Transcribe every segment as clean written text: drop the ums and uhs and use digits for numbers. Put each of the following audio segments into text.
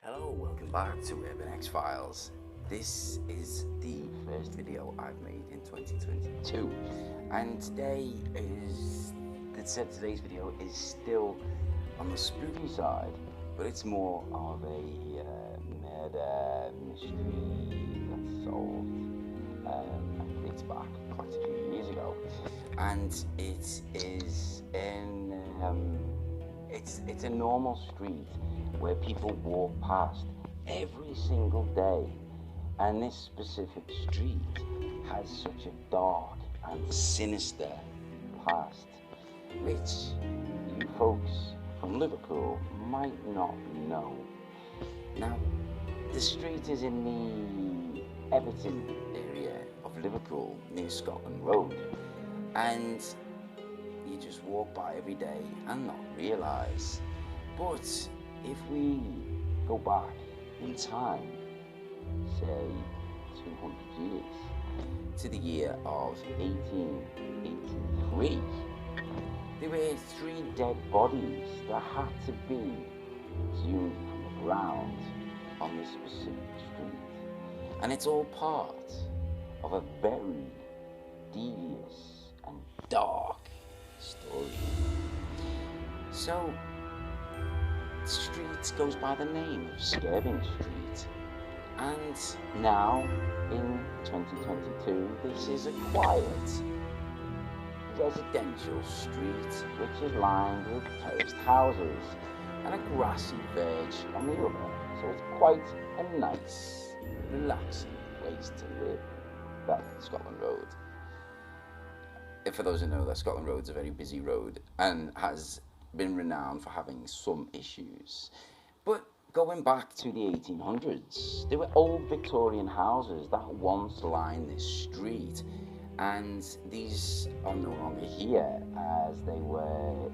Hello, welcome back to Urban X Files. This is the first video I've made in 2022, and today's video is still on the spooky side, but it's more of a murder mystery that's solved. It dates back quite a few years ago, and it is it's a normal street where people walk past every single day, and this specific street has such a dark and sinister past, which you folks from Liverpool might not know. Now, the street is in the Everton area of Liverpool near Scotland Road, and you just walk by every day and not realise. But if we go back in time, say 200 years, to the year of 1883, there were 3 dead bodies that had to be exhumed from the ground on this specific street. And it's all part of a very devious and dark story. So, the street goes by the name of Skirving Street, and now in 2022 this is a quiet residential street which is lined with terraced houses and a grassy verge on the other, so it's quite a nice, relaxing place to live, that Scotland Road. For those who know, that Scotland Road's a very busy road and has been renowned for having some issues. But going back to the 1800s, there were old Victorian houses that once lined this street, and these are no longer here as they were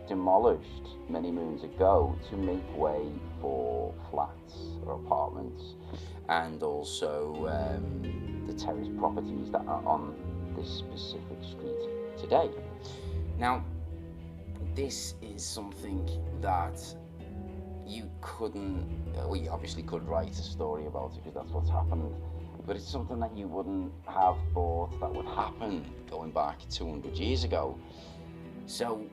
demolished many moons ago to make way for flats or apartments, and also the terrace properties that are on this specific street today. Now, this is something that you obviously could write a story about it because that's what's happened, but it's something that you wouldn't have thought that would happen going back 200 years ago. So,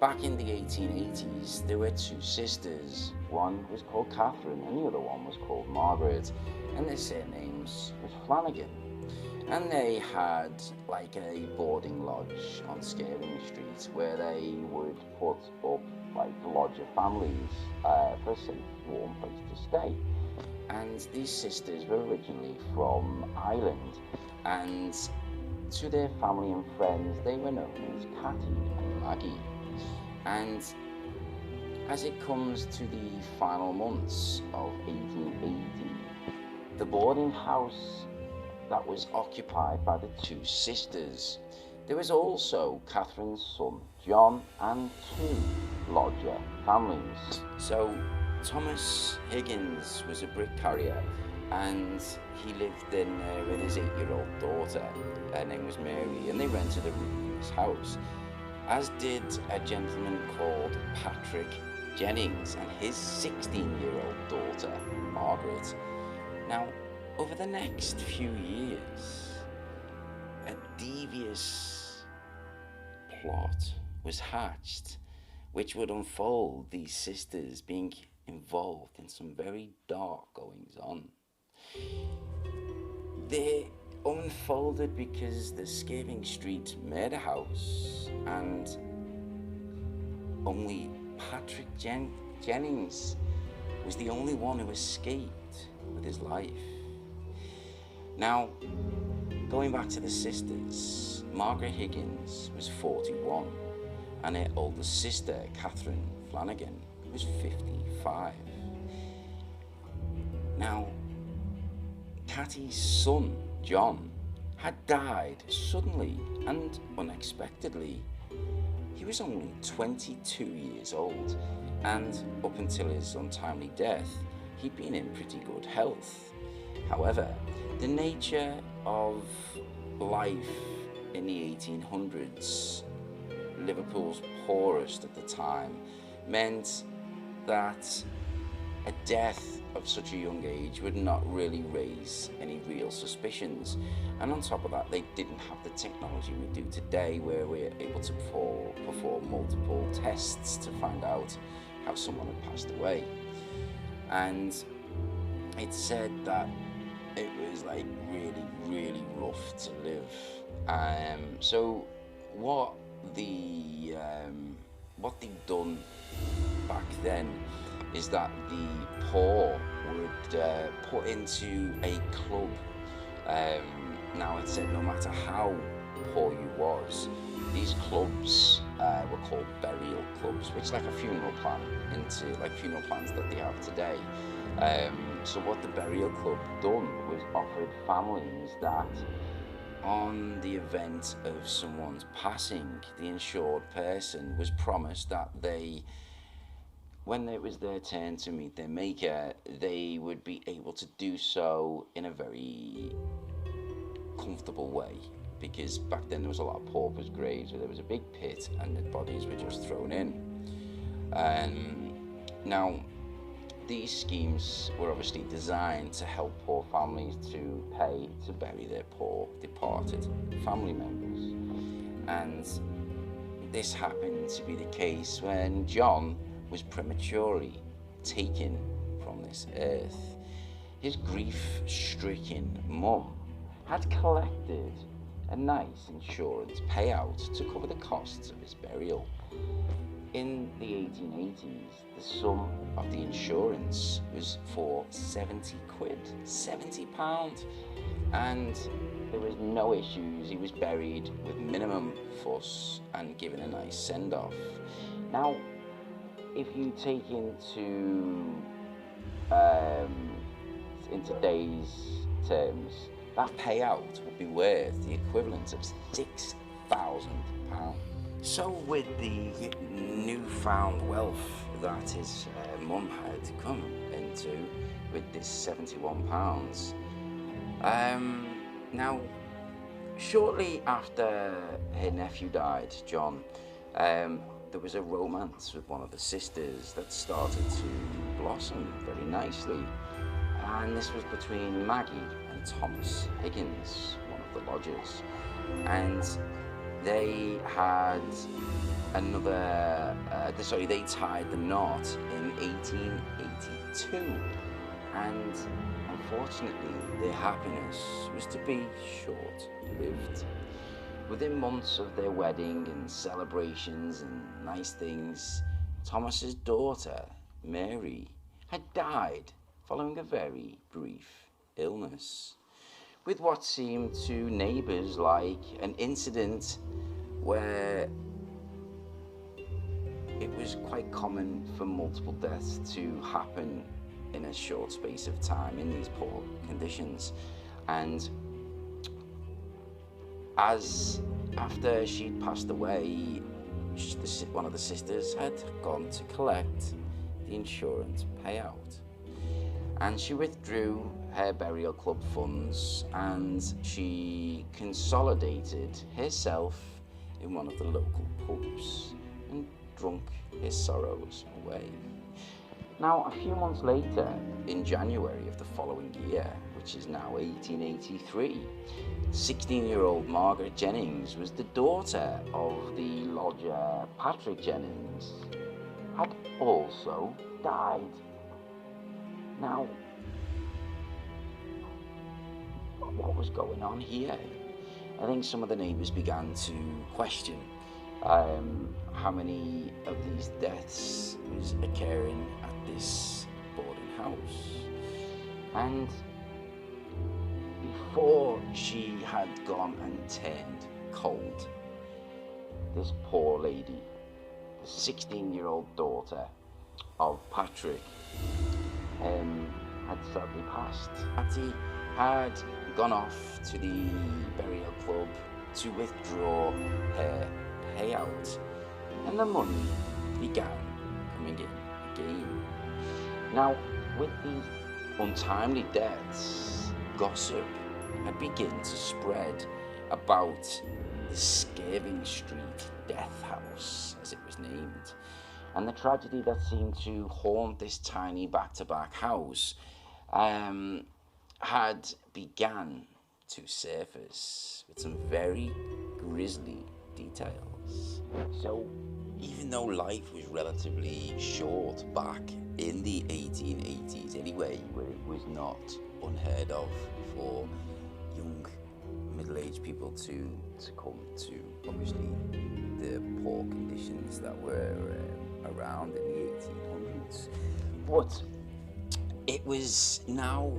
back in the 1880s, there were 2 sisters. One was called Catherine and the other one was called Margaret, and their surnames was Flanagan. And they had like a boarding lodge on Skirving Street where they would put up like lodger families for a safe, warm place to stay. And these sisters were originally from Ireland, and to their family and friends they were known as Catty and Maggie. And as it comes to the final months of 1880, the boarding house that was occupied by the 2 sisters. There was also Catherine's son John and 2 lodger families. So Thomas Higgins was a brick carrier, and he lived in with his 8-year-old daughter. Her name was Mary, and they rented a room in his house, as did a gentleman called Patrick Jennings and his 16-year-old daughter Margaret. Now, over the next few years, a devious plot was hatched which would unfold these sisters being involved in some very dark goings on. They unfolded because the Skirving Street murder house, and only Patrick Jennings was the only one who escaped with his life. Now, going back to the sisters, Margaret Higgins was 41, and her older sister, Catherine Flanagan, was 55. Now, Catty's son, John, had died suddenly and unexpectedly. He was only 22 years old, and up until his untimely death, he'd been in pretty good health. However, the nature of life in the 1800s, Liverpool's poorest at the time, meant that A death of such a young age would not really raise any real suspicions, and on top of that, they didn't have the technology we do today, where we're able to perform multiple tests to find out how someone had passed away. And it said that it was like really rough to live. So what they'd done back then is that the poor would put into a club. Now it said no matter how poor you was, these clubs were called burial clubs, which is like a funeral plan, into like funeral plans that they have today. So what the burial club done was offered families that on the event of someone's passing, the insured person was promised that when it was their turn to meet their maker, they would be able to do so in a very comfortable way, because back then there was a lot of paupers' graves where there was a big pit and the bodies were just thrown in. Now, these schemes were obviously designed to help poor families to pay to bury their poor departed family members. And this happened to be the case when John was prematurely taken from this earth. His grief-stricken mum had collected a nice insurance payout to cover the costs of his burial. In the 1880s, the sum of the insurance was for 70 quid, £70, and there was no issues. He was buried with minimum fuss and given a nice send-off. Now, if you take in today's terms, that payout would be worth the equivalent of £6,000. So with the newfound wealth that his mum had come into with this £71, now shortly after her nephew died, John, there was a romance with one of the sisters that started to blossom very nicely, and this was between Maggie and Thomas Higgins, one of the lodgers, and they had they tied the knot in 1882, and unfortunately their happiness was to be short-lived. Within months of their wedding and celebrations and nice things, Thomas's daughter, Mary, had died following a very brief illness, with what seemed to neighbours like an incident where it was quite common for multiple deaths to happen in a short space of time in these poor conditions. And after she'd passed away, one of the sisters had gone to collect the insurance payout, and she withdrew her burial club funds and she consolidated herself in one of the local pubs and drunk his sorrows away. Now, a few months later, in January of the following year, which is now 1883, 16-year-old Margaret Jennings was the daughter of the lodger Patrick Jennings, had also died. Now, what was going on here? I think some of the neighbours began to question how many of these deaths was occurring at this boarding house. And before she had gone and turned cold, this poor lady, the 16-year-old daughter of Patrick, had sadly passed. Patty had gone off to the burial club to withdraw her payout, and the money began coming in again. Now, with these untimely deaths, gossip had begun to spread about the Skirving Street Death House, as it was named, And the tragedy that seemed to haunt this tiny back-to-back house had began to surface with some very grisly details. So, even though life was relatively short back in the 1880s anyway, where it was not unheard of for young middle-aged people to succumb to obviously the poor conditions that were around in the 1800s. But it was now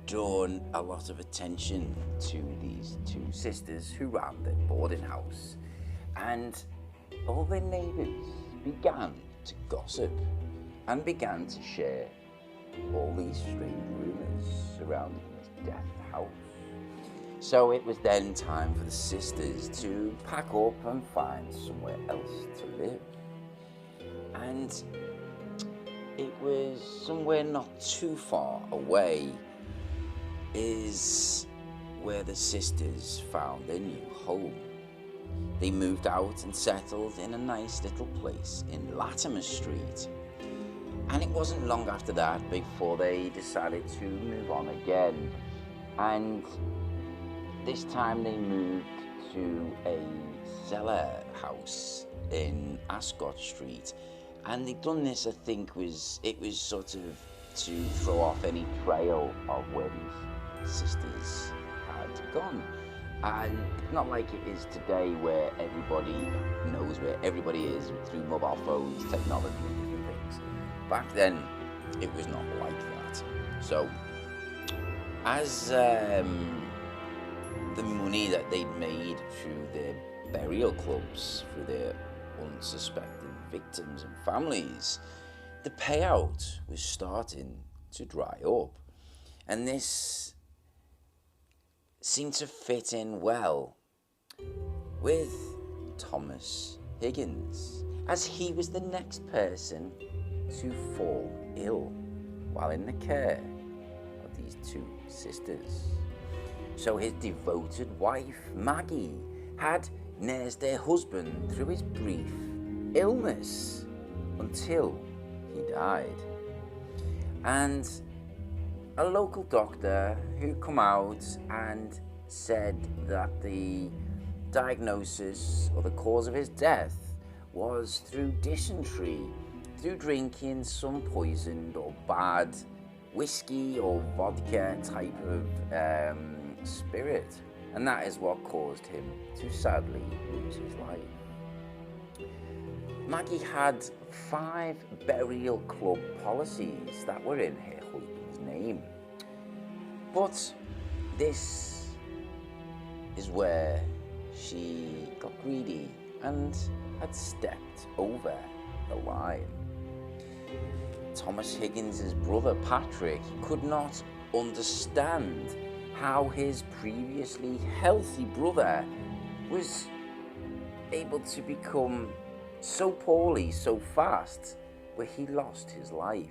drawn a lot of attention to these two sisters who ran their boarding house, and all their neighbours began to gossip and began to share all these strange rumours surrounding this death house. So it was then time for the sisters to pack up and find somewhere else to live. And it was somewhere not too far away is where the sisters found their new home. They moved out and settled in a nice little place in Latimer Street. And it wasn't long after that before they decided to move on again. And this time they moved to a cellar house in Ascot Street. And they'd done this, I think, it was sort of to throw off any trail of where these sisters had gone. And not like it is today where everybody knows where everybody is through mobile phones, technology, and different things. Back then, it was not like that. So, as the money that they'd made through their burial clubs, through their unsuspecting victims and families, the payout was starting to dry up. And this seemed to fit in well with Thomas Higgins, as he was the next person to fall ill while in the care of these two sisters. So his devoted wife, Maggie, had nursed their husband through his brief illness until he died. And a local doctor who come out and said that the diagnosis or the cause of his death was through dysentery, through drinking some poisoned or bad whiskey or vodka type of spirit. And that is what caused him to sadly lose his life. Maggie had 5 burial club policies that were in her husband's name. But this is where she got greedy and had stepped over the line. Thomas Higgins' brother Patrick could not understand how his previously healthy brother was able to become so poorly so fast, where he lost his life.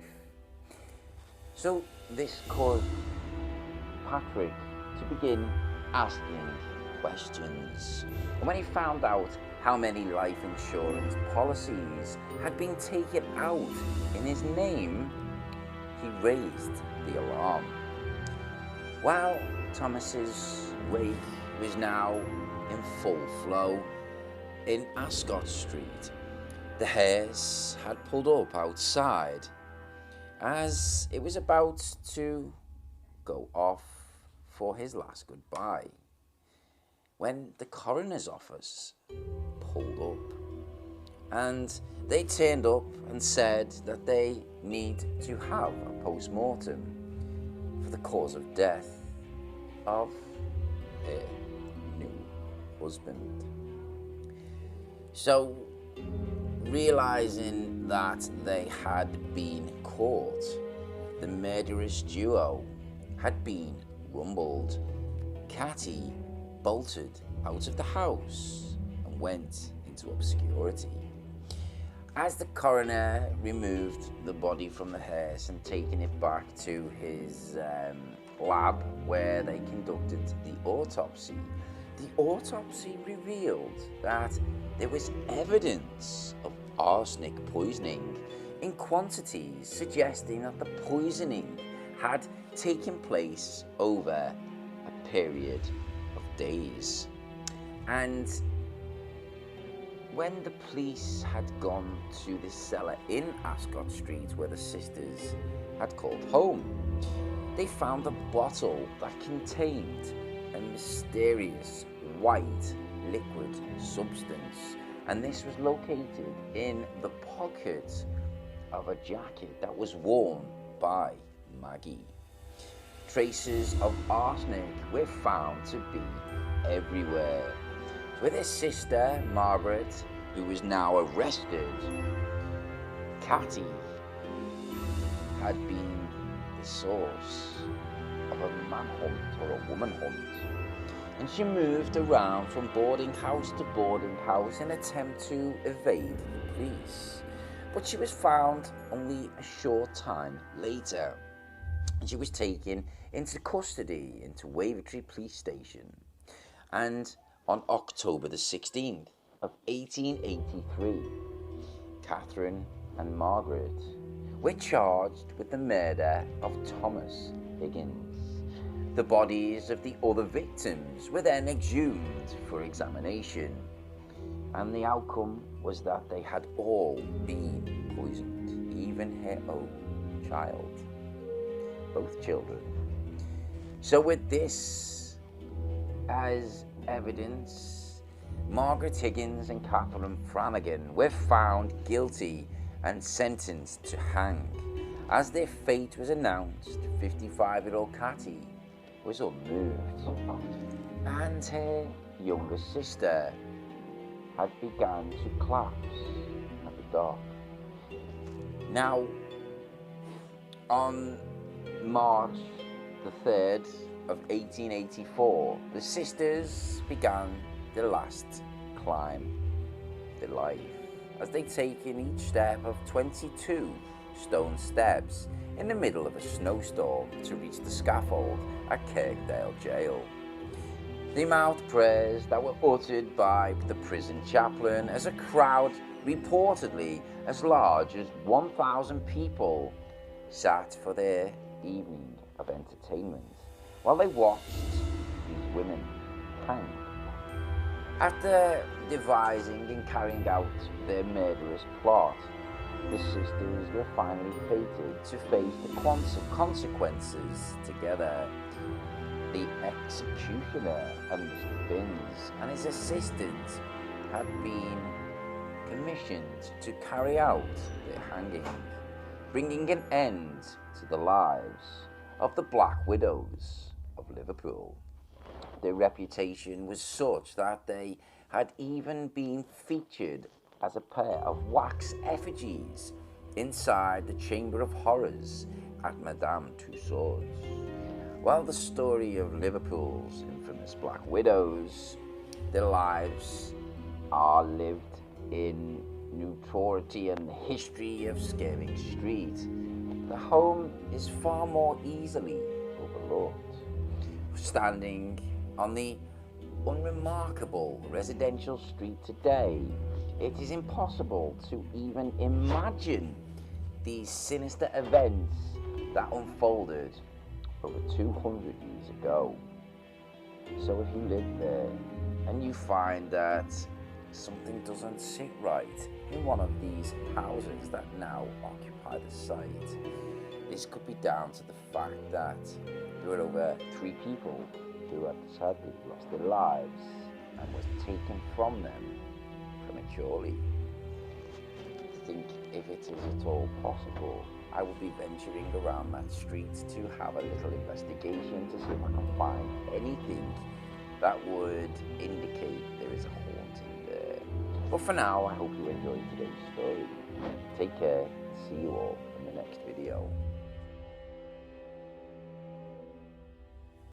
So this caused Patrick to begin asking questions. And when he found out how many life insurance policies had been taken out in his name, he raised the alarm. While Thomas's wake was now in full flow in Ascot Street, the hearse had pulled up outside as it was about to go off for his last goodbye, when the coroner's office pulled up, and they turned up and said that they need to have a post-mortem for the cause of death of her new husband. So, realizing that they had been caught, the murderous duo had been rumbled. Catty bolted out of the house and went into obscurity. As the coroner removed the body from the hearse and taken it back to his lab where they conducted the autopsy revealed that there was evidence of arsenic poisoning in quantities suggesting that the poisoning had taken place over a period of days. And when the police had gone to the cellar in Ascot Street where the sisters had called home, they found a bottle that contained a mysterious white liquid substance, and this was located in the pocket of a jacket that was worn by Maggie. Traces of arsenic were found to be everywhere, with his sister Margaret, who was now arrested. Catty had been the source of a manhunt or a woman hunt, and she moved around from boarding house to boarding house in an attempt to evade the police. But she was found only a short time later, and she was taken into custody into Wavertree Police Station. And on October the 16th of 1883, Catherine and Margaret were charged with the murder of Thomas Higgins. The bodies of the other victims were then exhumed for examination, and the outcome was that they had all been poisoned, even her own child, both children. So with this as evidence, Margaret Higgins and Catherine Flanagan were found guilty and sentenced to hang. As their fate was announced, 55-year-old Catty was unmoved, and her younger sister had begun to collapse at the dock. Now, on March the 3rd of 1884, the sisters began the last climb of their life, as they'd taken each step of 22 stone steps in the middle of a snowstorm to reach the scaffold at Kirkdale Jail. They mouthed prayers that were uttered by the prison chaplain as a crowd, reportedly as large as 1,000 people, sat for their evening of entertainment while they watched these women hang. After devising and carrying out their murderous plot, the sisters were finally fated to face the consequences together. The executioner, Mr. Binns, and his assistant had been commissioned to carry out their hanging, bringing an end to the lives of the Black Widows of Liverpool. Their reputation was such that they had even been featured as a pair of wax effigies inside the Chamber of Horrors at Madame Tussauds. While the story of Liverpool's infamous Black Widows, their lives are lived in notoriety and the history of Skirring Street, the home is far more easily overlooked. Standing on the unremarkable residential street today, it is impossible to even imagine these sinister events that unfolded over 200 years ago. So if you live there and you find that something doesn't sit right in one of these houses that now occupy the site, this could be down to the fact that there were over 3 people who had sadly lost their lives and was taken from them prematurely. I think if it is at all possible, I will be venturing around that street to have a little investigation to see if I can find anything that would indicate there is a haunting there. But for now, I hope you enjoyed today's story. Take care. See you all in the next video.